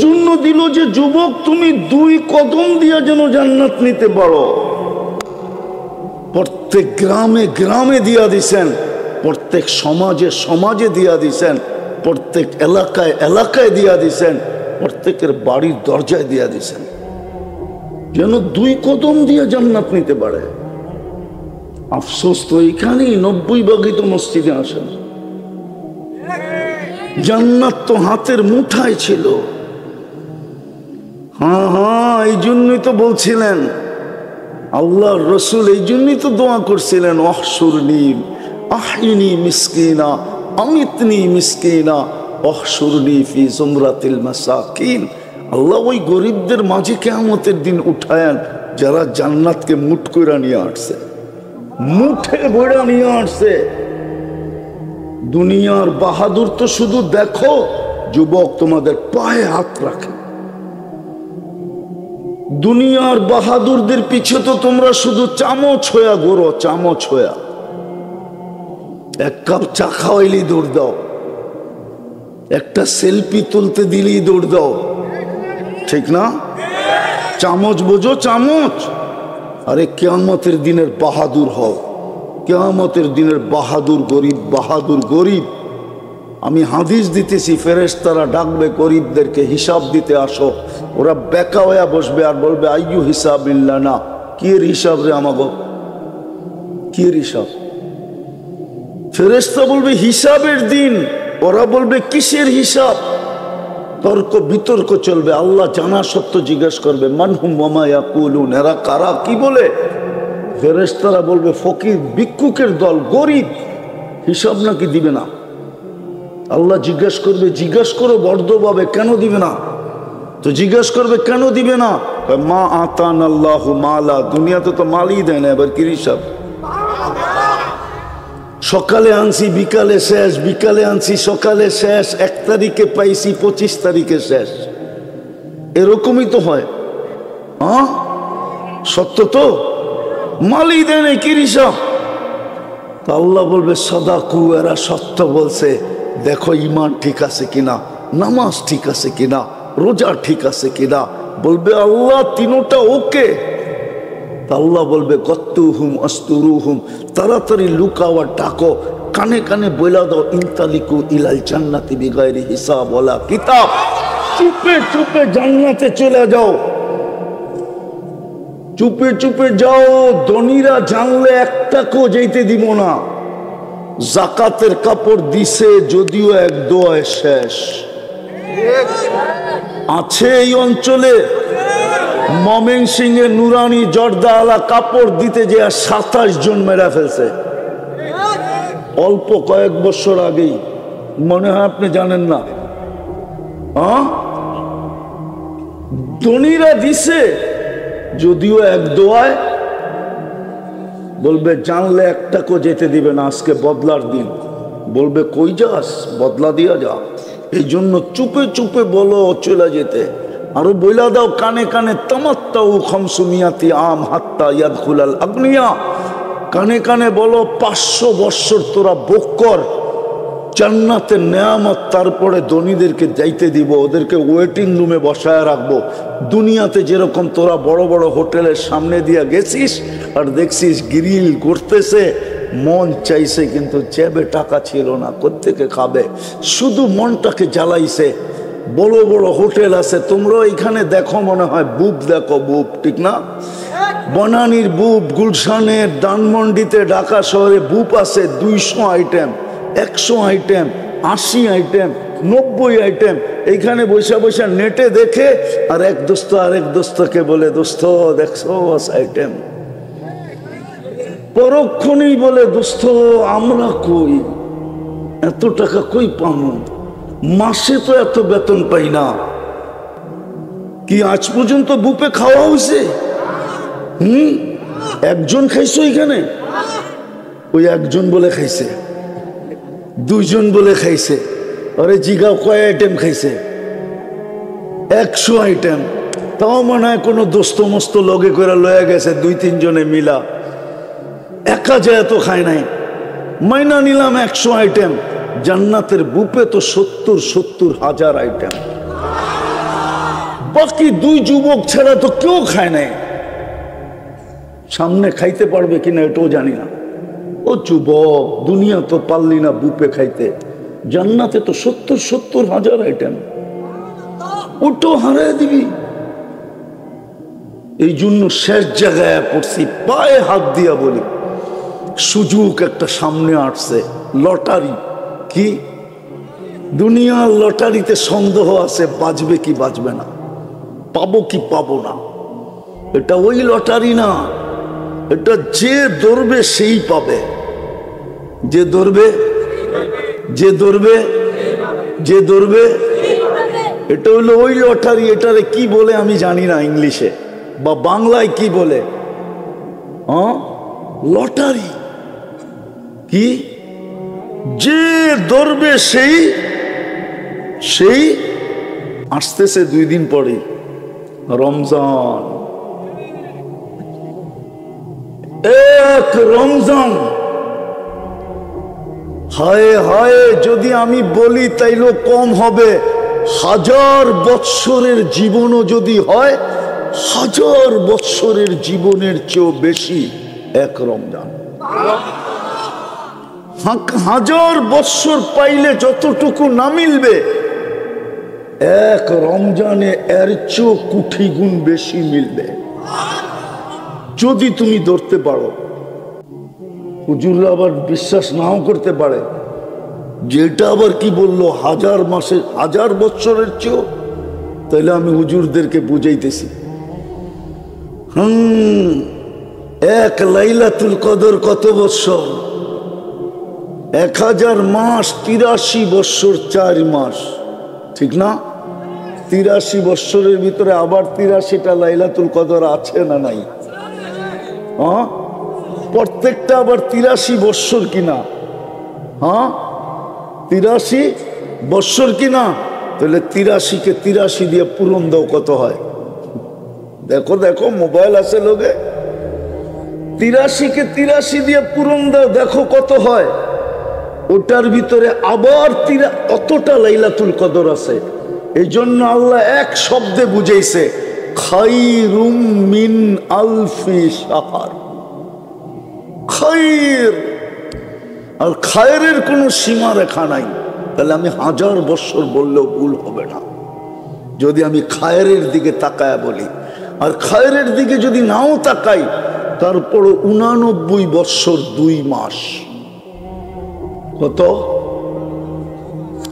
জন্য দিল যে যুবক তুমি 2 কদম দিয়া যেন জান্নাত নিতে পারো। প্রত্যেক গ্রামে গ্রামে দিয়া দিছেন, প্রত্যেক সমাজে সমাজে দিয়া দিছেন, প্রত্যেক এলাকায় এলাকায় দিয়া দিছেন, প্রত্যেকের বাড়ির দরজায় দিয়া দিছেন, যেন 2 কদম দিয়ে জান্নাত নিতে পারে। আফসোস তো এখানেই 90 ভাগই তো মসজিদে আসেন। জান্নাত তো হাতের মুঠায় ছিল। হ্যাঁ, এই জন্যই তো বলছিলেন আল্লাহ রসুল, এই জন্যই তো দোয়া করছিলেন, অহসুরনি আহিনি মিসকিনা আমিতনি মিসকিনা অহসুরনি ফি জুমরাতিল মাসাকিন। আল্লাহ ওই গরিবদের মাঝে কিয়ামতের দিন উঠায়েন যারা জান্নাতকে মুঠ করে নিয়ে আসছে, মুঠে ভরে নিয়ে আসছে। দুনিয়ার বাহাদুর তো শুধু দেখো, যুবক তোমাদের পায়ে হাত রাখে। দুনিয়ার বাহাদুরদের পিছে তো তোমরা শুধু চামচ হইয়া ঘোরো, চামচ হইয়া। 1 কাপ চা খাওয়াইলেই দৌড় দাও, একটা সেলফি তুলতে দিলেই দৌড় দাও, ঠিক না? চামচ বোঝো, চামচ। আরে কিয়ামতের দিনের বাহাদুর হও, কিয়ামতের দিনের বাহাদুর গরিব, বাহাদুর গরিব। আমি হাদিস দিতেছি, ফেরেশতারা ডাকবে গরিবদেরকে, হিসাব দিতে আসো। ওরা বেকা হইয়া বসবে আর বলবে আইয়ু হিসাবিল্লাহ, না কি এর হিসাব রে আমাগো, কি এর হিসাব? ফেরেশতা বলবে হিসাবের দিন, ওরা বলবে কিসের হিসাব? তর্ক বিতর্ক চলবে। আল্লাহ জানা সত্য জিজ্ঞেস করবে মানহুম ওয়া ইয়াকুলুন, এরা কারা, কি বলে? ফেরেশতারা বলবে ফকির ভিক্ষুকের দল, গরিব, হিসাব নাকি দিবে না? আল্লাহ জিজ্ঞেস করবে জিজ্ঞেস করো বর্ধভাবে, কেন দিবে না? তো জিজ্ঞেস করবে কেন দিবে না? মা আতান আল্লাহু মালা, দুনিয়াতে তো মালই দেয় না, এবার কি হিসাব? সকালে আনছি বিকালে শেষ, বিকালে আনছি সকালে শেষ, 1 তারিখে পাইছি 25 তারিখে শেষ। এরকমই তো হয়। হ্যাঁ, সত্য তো, মালই দেয় না, কি হিসাব? তা আল্লাহ বলবে সাদাকু, এরা সত্য বলছে, দেখো ইমান ঠিক আছে কিনা, নামাজ ঠিক আছে কিনা, রোজা ঠিক আছে কিনা। বলবে আল্লাহ তিনটা ওকে। আল্লাহ বলবে গত্তুহুম আস্তুরুহুম, তাড়াতাড়ি লুকাও আর ডাকো, কানে কানে বইলা দাও ইনতালিকু ইলাল জান্নাতি বিগাইরি হিসাব ওয়ালা কিতাব। চুপে চুপে জান্নাতে চলে যাও, চুপে চুপে যাও। ধনীরা জানলে একটাকেও যেতে দিব না। জাকাতের কাপড় দিছে যদিও 1 দোয়ায় শেষ। আছে এই অঞ্চলে ময়মনসিংহে নুরানি জর্দাওয়ালা কাপড় দিতে যে 27 জন মেরা ফেলছে, অল্প কয়েক বছর আগেই। মনে হয় আপনি জানেন না? হ্যাঁ, ধনীরা দিছে যদিও 1 দোয়ায়। বলবে জানলে একটাকেও যেতে দিবে না, আজকে বদলার দিন। বলবে কই যাস, বদলা দিয়া যা। এই জন্য চুপে চুপে বলো চলে যেতে। আরো বইলা দাও কানে কানে তামাত্তাউ খামসুমিয়াতি আম হাত্তা ইয়াদখুলাল আগনিয়া। কানে কানে বলো 500 বৎসর তোরা ভোগ কর জান্নাতের নেয়ামত, তারপরে ধনীদেরকে যাইতে দিব, ওদেরকে ওয়েটিং রুমে বসায় রাখবো। দুনিয়াতে যেরকম তোরা বড় বড় হোটেলের সামনে দিয়ে গেছিস আর দেখছিস গ্রিল করতেছে, মন চাইছে কিন্তু জেবে টাকা ছিল না, কোত্থেকে খাবে, শুধু মনটাকে জ্বালাইছে। বড় বড় হোটেল আছে, তোমরা এখানে দেখো, মনে হয় বুব দেখো, বুব, ঠিক না? বনানীর বুব, গুলশানের, ধানমন্ডিতে, ঢাকা শহরে বুব আছে 200 আইটেম, 100 আইটেম, 80 আইটেম, 90 আইটেম। এইখানে বৈশা বৈশা নেটে দেখে আর এক দোস্ত আরেক দোস্তকে বলে দোস্ত দেখছো আইটেম, পরক্ষণেই বলে দোস্ত আমরা কই, এত টাকা কই পাবো, মাসে তো এত বেতন পাই না। কি আজ পর্যন্ত বুপে খাওয়া হয়েছে? একজন খাইছো এখানে? ওই একজন বলে খাইছে, 2 জন বলে খাইছে। আরে জিগাও কয় আইটেম খাইছে? 100 আইটেম। তাও মনে হয় কোনো দোস্ত মস্ত লগে করে লয়ে গেছে, 2-3 জনে মিলা, একা যায় তো খায় নাই। মাইনা নিলাম 100 আইটেম, জান্নাতের বুপে তো 70,000 আইটেম। বাকি দুই যুবক ছাড়া তো কেউ খায় নাই। সামনে খাইতে পারবে কিনা এটাও জানি না। ও যুবক, দুনিয়া তো পারলি না বুপে খাইতে, জান্নাতে তো 70,000 আইটেম, ওটাও হারায় দিবি। এই জন্য শেষ জায়গায় পড়ছি, পায়ে হাত দিয়া বলি, সুযোগ একটা সামনে আসছে, লটারি। কি দুনিয়ার লটারিতে সন্দেহ আছে, বাজবে কি বাজবে না, পাবো কি পাবো না। এটা ওই লটারি না, এটা যে ধরবে সেই পাবে, যে ধরবে, যে ধরবে, যে ধরবে। এটা হলো ওই লটারি। এটারে কি বলে আমি জানি না, ইংলিশে বা বাংলায় কি বলে, লটারি। কি যে ধরবে সেই সেই আসতেছে 2 দিন পরে রমজান। এক রমজান, হায় হায়, যদি আমি বলি তাইলে কম হবে। 1000 বৎসরের জীবনও যদি হয়, 1000 বৎসরের জীবনের চেয়েও বেশি এক রমজান। 1000 বৎসর পাইলে যতটুকু না মিলবে, এক রমজানে এর চেয়েও কোটি গুণ বেশি মিলবে, যদি তুমি ধরতে পারো। হুজুররা আবার বিশ্বাস নাও করতে পারে, যেটা আবার কি বললো 1000 মাসের 1000 বৎসরের চেয়েও। তাইলে আমি হুজুরদেরকে বুঝাইতেছি, এক লাইলাতুল কদর কত বৎসর? 1000 মাস, 83 বৎসর 4 মাস, ঠিক না? 83 বৎসরের ভিতরে আবার 83টা লাইলাতুল কদর আছে না নাই? প্রত্যেকটা আবার 83 বৎসর কিনা? 83 বৎসর কিনা? তাহলে 83কে 83 দিয়ে পূরণ দাও, কত হয়? দেখো দেখো, মোবাইল আছে লোকে, 83কে 83 দিয়ে পূরণ দাও, দেখো কত হয়। ওটার ভিতরে আবার অতটা লাইলাতুল কদর আছে। এই জন্য আল্লাহ এক শব্দে বুঝাইছে, খায়রুম মিন আলফি শাহর। খায়র, আর খায়রের কোনো সীমা রেখা নাই। তাহলে আমি 1000 বৎসর বললেও ভুল হবে না, যদি আমি খায়রের দিকে তাকায় বলি। আর খায়রের দিকে যদি নাও তাকাই, তারপর 89 বৎসর 2 মাস। কত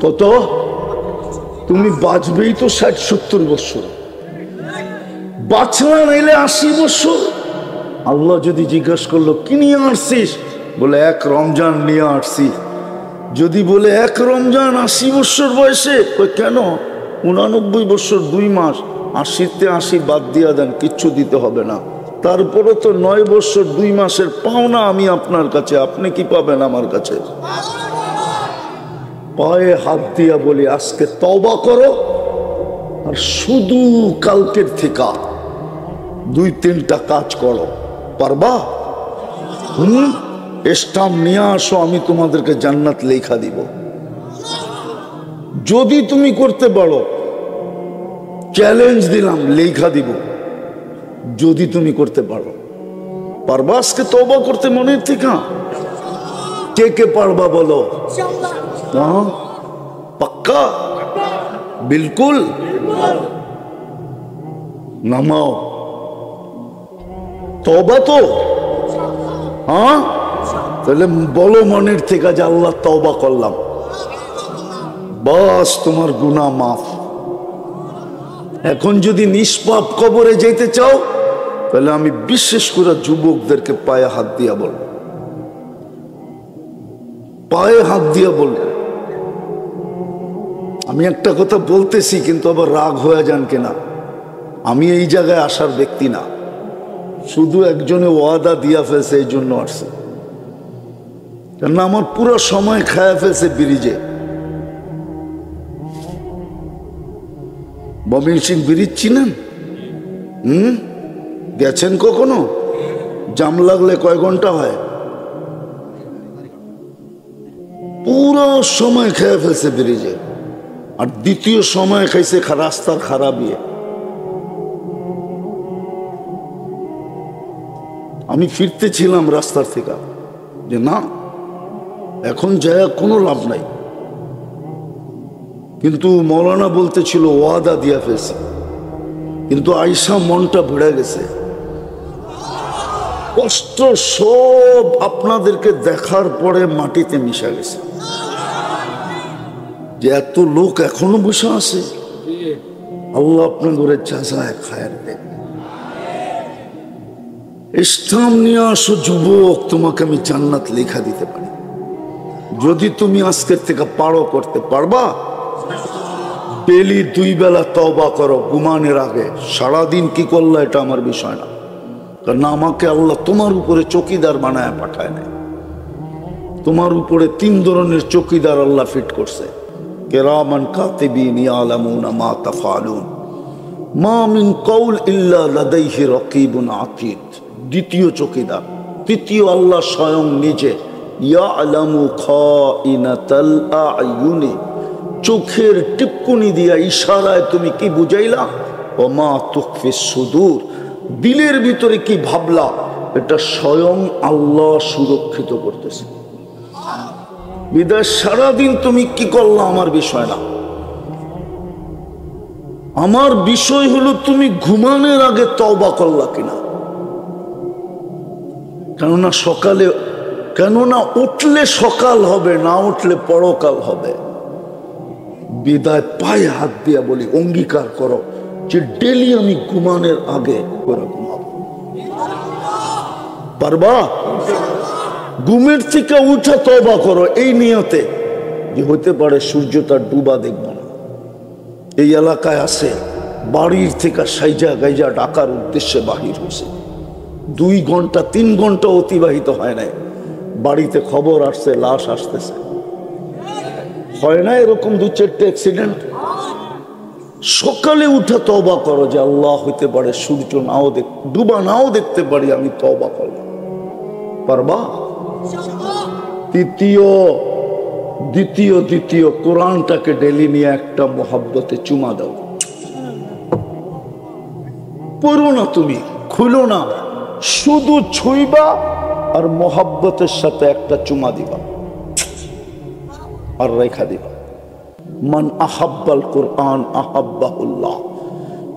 কত? তুমি বাঁচবেই তো 60-70 বৎসর, বাঁচলা নাইলে 80 বৎসর। আল্লাহ যদি জিজ্ঞাসা করলো কি নিয়ে আসছিস, বলে এক রমজান নিয়ে আসছি। যদি বলে এক রমজান 80 বৎসর বয়সে, কেন? 89 বৎসর 2 মাস, 80তে 80 বাদ দিয়া দেন, কিচ্ছু দিতে হবে না। তারপরে তো 9 বৎসর 2 মাসের পাওনা আমি আপনার কাছে, আপনি কি পাবেন আমার কাছে? পায়ে হাত দিয়া বলি, আজকে তওবা করো, আর শুধু কালকের থেকে 2-3টা কাজ করো। পারবা? স্টাম্প নিয়ে আসো, আমি তোমাদেরকে জান্নাত লেখা দিব। যদি তুমি করতে পারো, চ্যালেঞ্জ দিলাম, লেখা দিব। যদি তুমি করতে পারো, পারবা আজকে তওবা করতে মনের থেকে? কে কে পারবা বলো? পাক্কা? বিলকুল? নামাও তওবা তো। তাহলে বলো মনের থেকে যে আল্লাহ তওবা করলাম, বাস তোমার গুনাহ মাফ। এখন যদি নিষ্পাপ কবরে যেতে চাও, তাহলে আমি বিশেষ করে যুবকদেরকে পায়ে হাত দিয়া বলবো, পায়ে হাত দিয়া বলবো। আমি একটা কথা বলতেছি, কিন্তু আবার রাগ হয়ে যান কিনা, আমি এই জায়গায় আসার ব্যক্তি না, শুধু একজনে ওয়াদা দিয়া ফেলছে, এই জন্য আসছে। কেননা আমার পুরো সময় খায়া ফেলছে ব্রিজে। ময়মনসিং ব্রিজ চিনেন? গেছেন কখনো? জাম লাগলে কয় ঘন্টা হয়? পুরো সময় খেয়ে ফেলছে ব্রিজে। আর দ্বিতীয় সময় খাইছে রাস্তার খারাপ ইয়ে। আমি ফিরতেছিলাম রাস্তার থেকে, যে না এখন যায় কোনো লাভ নাই, কিন্তু মৌলানা বলতেছিল ওয়াদা দিয়া ফেলছে, কিন্তু আয়সা মনটা ভরে গেছে। কষ্ট সব আপনাদেরকে দেখার পরে মাটিতে মিশা গেছে, যে এত লোক এখনো বসে আছে। আল্লাহ আপনার ঘরে জাযায়ে খায়ের দেন। ইসলাম নিয়ে আসো যুবক, তোমাকে আমি জান্নাত লেখা দিতে পারি, যদি তুমি আজকের থেকে পারো। করতে পারবা? ডেলি 2 বেলা তওবা করো ঘুমানোর আগে। সারাদিন কি করলা এটা আমার বিষয় না, কারণ আমাকে আল্লাহ তোমার উপরে চৌকিদার বানায় পাঠায় নাই। তোমার উপরে 3 ধরনের চৌকিদার আল্লাহ ফিট করছে, কিরামান কাতিবিন ইয়ালামুনা মা তাফআলুন মা মিন কওল ইল্লা লাদাইহি রাকিবুন আতীদ। দ্বিতীয় চৌকিদার। তৃতীয় আল্লাহ স্বয়ং নিজে, ইয়ালামু খাইনাতাল আয়ুনি, চোখের টিপকুনি দিয়া ইশারায় তুমি কি বুঝাইলা, ওমা তুখফিস সুদূর, দিলের ভিতরে কি ভাবলা, এটা স্বয়ং আল্লাহ সুরক্ষিত করতেছে। বিদায় সারাদিন তুমি কি করলা আমার বিষয় না, আমার বিষয় হলো তুমি ঘুমানোর আগে তওবা করলা কিনা। কেননা সকালে, কেননা উঠলে সকাল হবে, না উঠলে পরকাল হবে। বিদায় পায়ে হাত দিয়া বলি, অঙ্গীকার করো যে ডেলি আমি ঘুমানোর আগে করে ঘুমাবো। পারবা? ঘুমের থেকে উঠে তওবা করো এই নিয়তে যে হতে পারে সূর্যটা ডুবা দেখব না। এই এলাকায় আছে বাড়ির থেকে সাইজা গাইজা ডাকার উদ্দেশ্যে বাহির হয়েছে, 2 ঘন্টা 3 ঘন্টা অতিবাহিত হয় নাই, বাড়িতে খবর আসছে লাশ আসতেছে। হয় না এরকম 2-4টা অ্যাক্সিডেন্ট? সকালে উঠে তওবা করো যে আল্লাহ হইতে পারে সূর্য নাও ডুবা নাও দেখতে পারি, আমি তওবা করলাম। পারবা? দ্বিতীয় কোরআনটাকে ডেলি নিয়ে একটা মোহাব্বতে চুমা দাও। পড়ো না, তুমি খুলো না, শুধু ছুঁইবা আর মোহাব্বতের সাথে একটা চুমা দিবা আর রেখা দিবা। মান আহাব্বাল কোরআন আহাব্বাহুল্লাহ,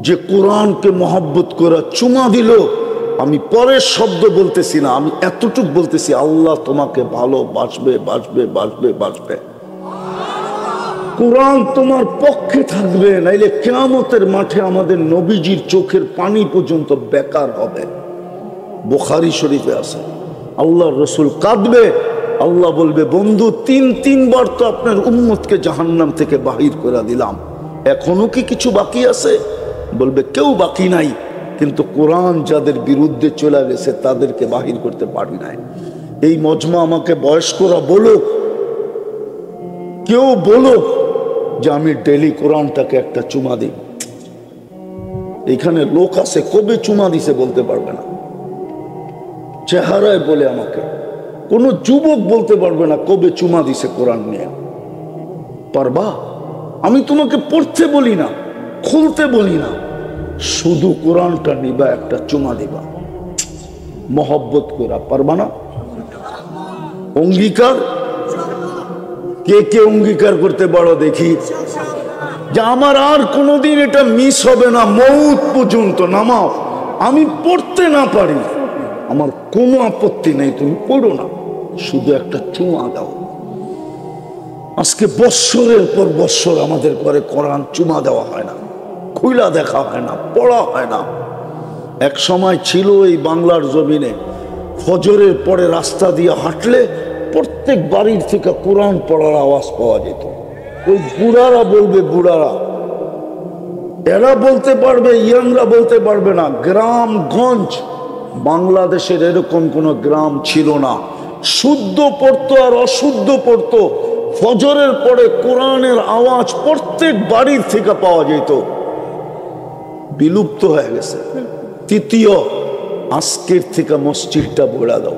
যে কোরআনকে মোহাব্বত করা চুমা দিল, আমি পরের শব্দ বলতেছি না, আমি এতটুক বলতেছি, আল্লাহ তোমাকে ভালোবাসবে, বাসবে বাসবে বাসবে। কোরআন তোমার পক্ষে থাকবে, নাইলে কিয়ামতের মাঠে আমাদের নবীজির চোখের পানি পর্যন্ত বেকার হবে। বুখারী শরীফে আছে, আল্লাহর রাসূল কাঁদবে, আল্লাহ বলবে বন্ধু 3 বার তো আপনার উম্মতকে জাহান্নাম থেকে বাহির করে দিলাম, এখনো কি কিছু বাকি আছে? বলবে কেউ বাকি নাই, কিন্তু কোরআন যাদের বিরুদ্ধে চলে গেছে তাদেরকে বাহির করতে পারি নাই। এই মজমা আমাকে বয়স্করা বলো, কেউ বলো যে আমি ডেলি কোরআনটাকে একটা চুমা দিই। এখানে লোক আছে কবে চুমা দিছে বলতে পারবে না, চেহারায় বলে আমাকে। কোন যুবক বলতে পারবে না কবে চুমা দিছে কোরআন নিয়ে। পারবা? আমি তোমাকে পড়তে বলি না, খুলতে বলি না, শুধু কোরআনটা নিবা, একটা চুমা দিবা মহব্বত করা। পারবা না? অঙ্গীকার কে কে অঙ্গীকার করতে পারো দেখি, যে আমার আর কোনোদিন এটা মিস হবে না, মৌত পর্যন্ত নামাও, আমি পড়তে না পারি, আমার কোনো আপত্তি নেই, তুমি পড়ো না, শুধু একটা চুমা দাও। আজকে বৎসরের পর বৎসর আমাদের ঘরে কোরআন চুমা দেওয়া হয় না, খুইলা দেখা হয় না, পড়া হয় না। এক সময় ছিল এই বাংলার জমিনে ফজরের পরে রাস্তা দিয়ে হাঁটলে প্রত্যেক বাড়ির থেকে কোরআন পড়ার আওয়াজ পাওয়া যেত। ওই বুড়ারা বলবে, বুড়ারা এরা বলতে পারবে, ইয়াংরা বলতে পারবে না। গ্রামগঞ্জ বাংলাদেশের এরকম কোন গ্রাম ছিল না, শুদ্ধ পড়তো আর অশুদ্ধ পড়তো। ফজরের পরে কোরআনের আওয়াজ প্রত্যেক বাড়ির থেকে পাওয়া যেত, বিলুপ্ত হয়ে গেছে। তৃতীয়, আজকের থেকে মসজিদটা ভরা দাও।